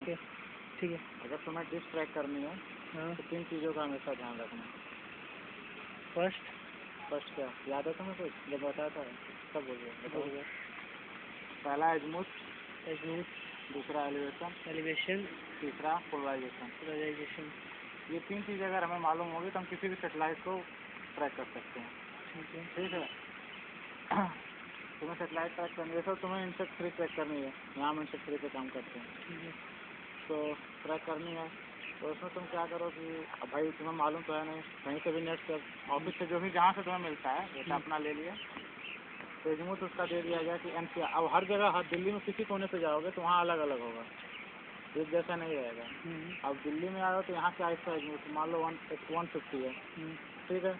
ठीक है। अगर तुम्हें डिश ट्रैक करनी है तो 3 चीज़ों का हमेशा ध्यान रखना। फर्स्ट क्या याद है तुम्हें कुछ जब बताया था? सब बोल गया। पहला एजमूथ, दूसरा एलिवेशन, तीसरा पोलराइजेशन। ये 3 चीज़ें अगर हमें मालूम होगी तो हम किसी भी सेटेलाइट को ट्रैक कर सकते हैं। ठीक है। तुम्हें सेटेलाइट ट्रैक करनी है तो तुम्हें इंसेक्ट 3 ट्रैक करनी है। यहाँ हम इंसेक्ट 3 पे काम करते हैं। तो ट्रैक करनी है तो उसमें तुम क्या करो कि भाई तुम्हें मालूम तो है नहीं, कहीं से भी नेट से ऑफिस से जो भी जहाँ से तुम्हें मिलता है जैसे अपना ले लिया तो एजमूथ उसका दे दिया गया कि NCR। अब हर जगह हर दिल्ली में किसी कोने पे जाओगे तो वहाँ अलग अलग होगा, एक जैसा नहीं रहेगा। अब दिल्ली में आए हो तो यहाँ क्या इसका एजमूथ मान लो 150 है। ठीक है।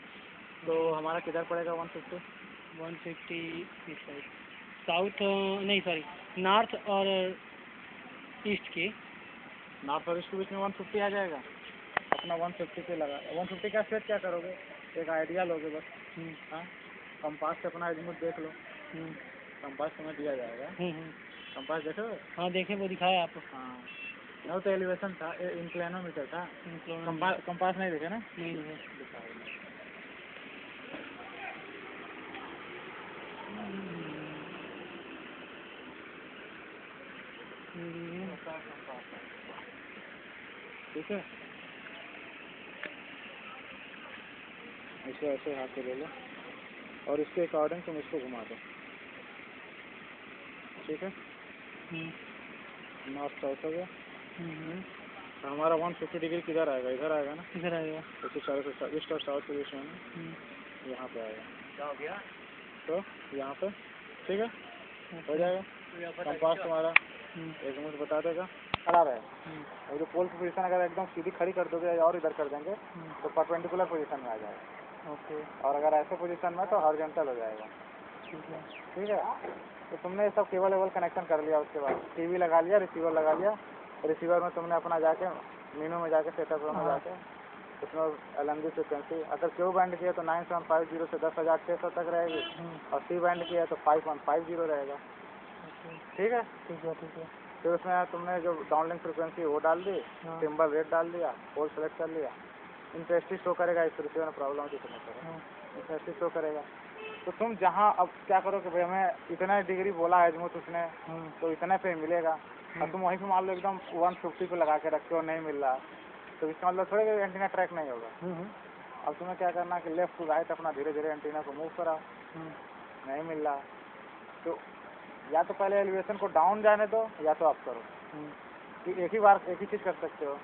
तो हमारा किधर पड़ेगा 150 इस साइड साउथ नहीं सॉरी नॉर्थ और ईस्ट के बीच में 150 आ जाएगा। अपना 150 पे लगा 150 का सेट क्या करोगे, एक आइडिया लोगे बस। हाँ, कंपास से अपना एजमूथ देख लो। कंपास तुम्हें दिया जाएगा। कंपास देखो। हाँ देखे, वो दिखाया आपको। हाँ, वो तो एलिवेशन था, इंक्लिनोमीटर था। कंपास नहीं देखे ना? नहीं ठीक है। ऐसे हाथ से ले लो और इसके अकॉर्डिंग तुम इसको घुमा दो। ठीक है। नॉर्थ साउथ हो गया। तो हमारा 150 डिग्री किधर आएगा? इधर आएगा ना? इधर आएगा। तो चारों ईस्ट और साउथ के बीच में यहाँ पे आएगा। क्या हो गया? तो यहाँ पे ठीक है हो जाएगा। कंपास तुम्हारा एजमूथ बता देगा। खड़ा रहे और जो पोल की पोजीशन अगर एकदम सीधी खड़ी कर दोगे और इधर कर देंगे तो परपेंडिकुलर पोजीशन में आ जाएगा। ओके। और अगर ऐसे पोजीशन में तो हॉरिजॉन्टल हो जाएगा। ठीक है। तो तुमने ये सब केबल कनेक्शन कर लिया, उसके बाद टीवी लगा लिया, रिसीवर लगा लिया। रिसीवर में तुमने अपना जाके मीनू में जाके सेटअप में जाके उसमें LMG फ्रिक्वेंसी अगर क्यू बैंड की है तो 9750 से 10,600 तक रहेगी और C बैंड की है तो 5150 रहेगा। ठीक है। फिर उसमें तुमने जो डाउनलिंक फ्रिक्वेंसी वो डाल दी, सिंबल रेट डाल दिया, पोल सेलेक्ट कर लिया। इंटेंसिटी शो करेगा, इस रिसीवर में प्रॉब्लम होती है इंटेंसिटी शो करेगा। तो तुम जहाँ अब क्या करो कि भाई हमें इतना डिग्री बोला है एजमूथ उसने तो इतने पे मिलेगा और तुम वहीं पे मान लो एकदम 150 पे लगा के रखे हो, नहीं मिल रहा तो इसका मतलब थोड़े एंटीना ट्रैक नहीं होगा। अब तुम्हें क्या करना कि लेफ्ट टू राइट अपना धीरे धीरे एंटीना को मूव कराओ। नहीं मिल रहा तो या तो पहले एलिवेशन को डाउन जाने दो या तो आप करो कि एक ही बार एक ही चीज़ कर सकते हो।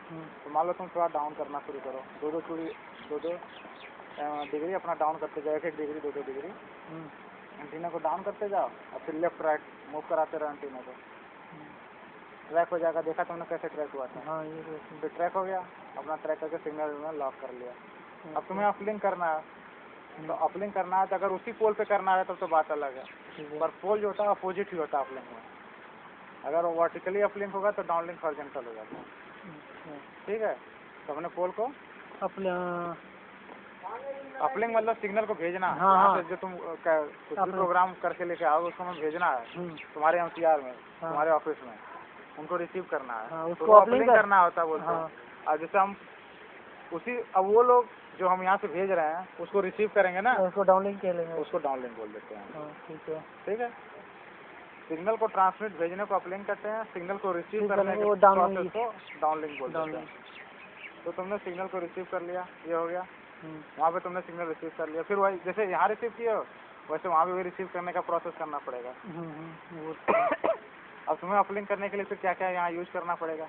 तो मान लो तुम थोड़ा डाउन करना शुरू करो, दो डिग्री अपना डाउन करते जाओ, 1 डिग्री 2 डिग्री एंटीना को डाउन करते जाओ और फिर लेफ्ट राइट मूव कराते रहो एंटीना को। ट्रैक हो जाएगा। देखा तुमने कैसे ट्रैक हुआ था? हाँ ये फिर ट्रैक हो गया, अपना ट्रैक करके सिग्नल में लॉक कर लिया। अब तुम्हें अपलिंक करना है तो अपलिंक करना है तो अगर उसी पोल पे करना है तब तो बात अलग है, पर पोल जो होता है अपोजिट ही होता है अपलिंक में। अगर वर्टिकली अपलिंक होगा तो डाउनलिंक हॉरिजॉन्टल हो जाता है। ठीक है। तो अपने पोल को अपलिंक मतलब सिग्नल को भेजना। हाँ। जो तुम कुछ भी प्रोग्राम करके लेके आओगे उसको हमें भेजना है तुम्हारे MCR में, तुम्हारे ऑफिस में उनको रिसीव करना है। उसको अपलिंक करना होता है बोलते हैं। और जैसे हम उसी अब वो लोग जो हम यहाँ से भेज रहे हैं उसको रिसीव करेंगे ना, उसको डाउनलिंक कह लेंगे, उसको डाउनलिंक बोल देते हैं। ठीक है। सिग्नल को ट्रांसमिट भेजने को अपलिंक करते हैं, सिग्नल को रिसीव करने को प्रोसेस को डाउनलिंक बोल देते हैं। तो तुमने सिग्नल को रिसीव कर लिया, ये हो गया। वहाँ पे तुमने सिग्नल रिसीव कर लिया, फिर वही जैसे यहाँ रिसीव किए हो वैसे वहाँ भी वही रिसीव करने का प्रोसेस करना पड़ेगा। अब तुम्हें अपलिंक करने के लिए फिर क्या क्या यहाँ यूज करना पड़ेगा?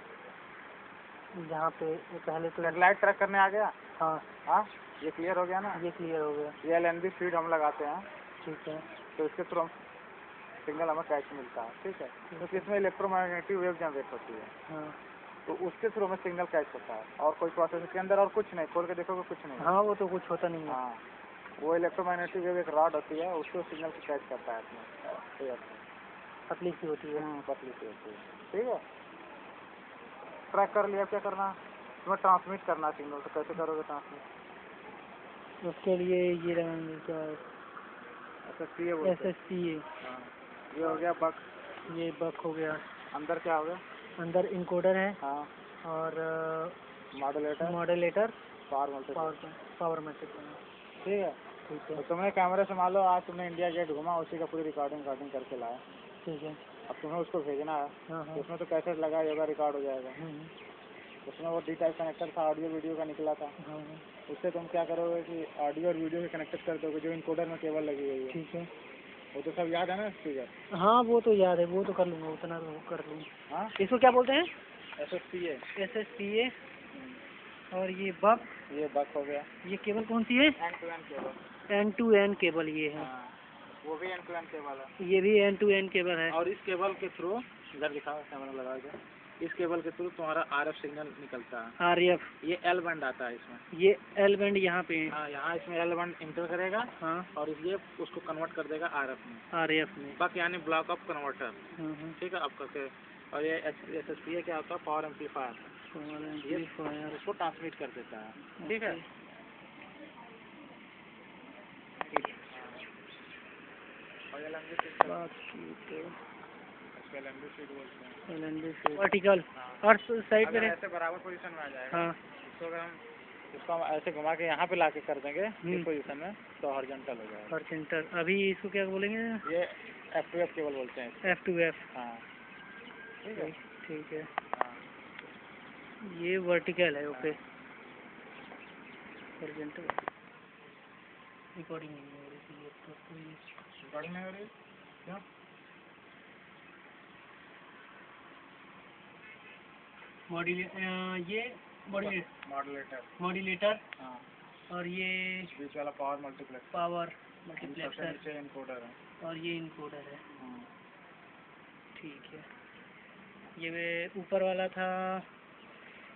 यहाँ पे पहले तो सेटेलाइट ट्रैक करने आ गया। हाँ ये क्लियर हो गया ना? ये क्लियर हो गया। ये LNB फीड हम लगाते हैं। ठीक है। तो इसके थ्रू सिग्नल हमें कैच मिलता है। ठीक है। तो इसमें इलेक्ट्रोमैग्नेटिक वेव जनरेट होती है। तो उसके थ्रू हमें सिग्नल कैच होता है और कोई प्रोसेस के अंदर और कुछ नहीं, खोल के देखोगे कुछ नहीं। हाँ वो तो कुछ होता नहीं है। हाँ, वो इलेक्ट्रोमैग्नेटिक वेव एक रॉड होती है, उसको सिग्नल को कैच करता है अपने। पतली सी होती है। पतली सी होती है। ठीक है। ट्रैक कर लिया, क्या करना तुम्हें ट्रांसमिट करना सिग्नल। तो कैसे करोगे ट्रांसमिट? उसके लिए ये क्या SSPA। ये हो गया बक। ये बक हो गया। अंदर क्या हो गया? अंदर इनकोडर है हाँ, और modulator, modulator, power multiplex. Power multiplex. ठीक है। ठीक तो है, तुमने कैमरे से मान लो आज तुमने इंडिया गेट घुमा, उसी का पूरी रिकॉर्डिंग करके लाया। ठीक है। अब तुम्हें उसको भेजना है, हाँ तो हाँ। उसमें तो कैसेट लगा ही होगा, रिकॉर्ड हो जाएगा। उसमें वो डी टाइप कनेक्टर था, ऑडियो वीडियो का निकला था। हाँ। उससे तुम क्या करोगे कि ऑडियो और वीडियो के कनेक्टेड कर दोगे, जो इनकोडर में केबल लगी हुई है। ठीक है। वो तो सब याद है ना स्पीकर? हाँ वो तो याद है, वो तो कर लूँगा, उतना तो कर लूँगा। हाँ, इसको क्या बोलते हैं? SSPA। SSPA। और ये बक, ये बक हो गया। ये केबल कौन सी है? End to end cable. N to N cable ये है। हाँ, वो भी एंड टू एंड केबल है। ये भी एन टू एन केबल है। और इस केबल के थ्रू, इधर दिखाओ कैमरा लगा के, इस केबल के थ्रू तुम्हारा RF सिग्नल निकलता है। RF। ये L बैंड आता है इसमें। ये L बैंड यहाँ पे है। हाँ, यहाँ इसमें L बैंड इंटर करेगा। हाँ। और ये उसको कन्वर्ट कर देगा RF में। RF में। बक यानी ब्लॉक ऑफ कन्वर्टर। हाँ। ठीक है, आपका के। और ये SSPA क्या होता है? Power amplifier. ये इसको ट्रांसमिट कर देता है। ठीक है। और ये लंबी शीट वर्टिकल अर्थ साइड पे ऐसे बराबर पोजीशन में आ जाएगा। हाँ। इसको अगर हम इसको हम ऐसे घुमा के यहाँ पे लाके कर देंगे इस पोजीशन में, तो हॉरिजॉन्टल हो जाएगा। हॉरिजॉन्टल। अभी इसको क्या बोलेंगे? ये F2F केबल बोलते हैं। F2F। हाँ, ठीक है। ठीक है। हाँ, ये वर्टिकल है। ओके। हॉरिजॉन्टल रिकॉर्डिंग नहीं हो रही है तो रिकॉर्डिंग नहीं हो रही? क्यों? ये मॉड्यूलेटर। मॉड्यूलेटर। हाँ, और ये बीच वाला पावर मल्टीप्लेक्स। पावर सबसे मल्टीप्लेक्सर। नीचे इनकोडर है। और ये इनकोडर है। हाँ। ठीक है। ये वे ऊपर वाला था,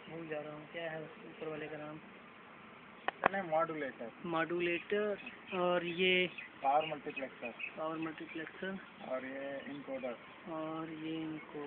भूल जा रहा हूँ क्या है ऊपर वाले का नाम। मॉड्यूलेटर। मॉड्यूलेटर। और ये पावर मल्टीप्लेक्सर। Power multiplexer. और ये इनकोडर। और ये इनको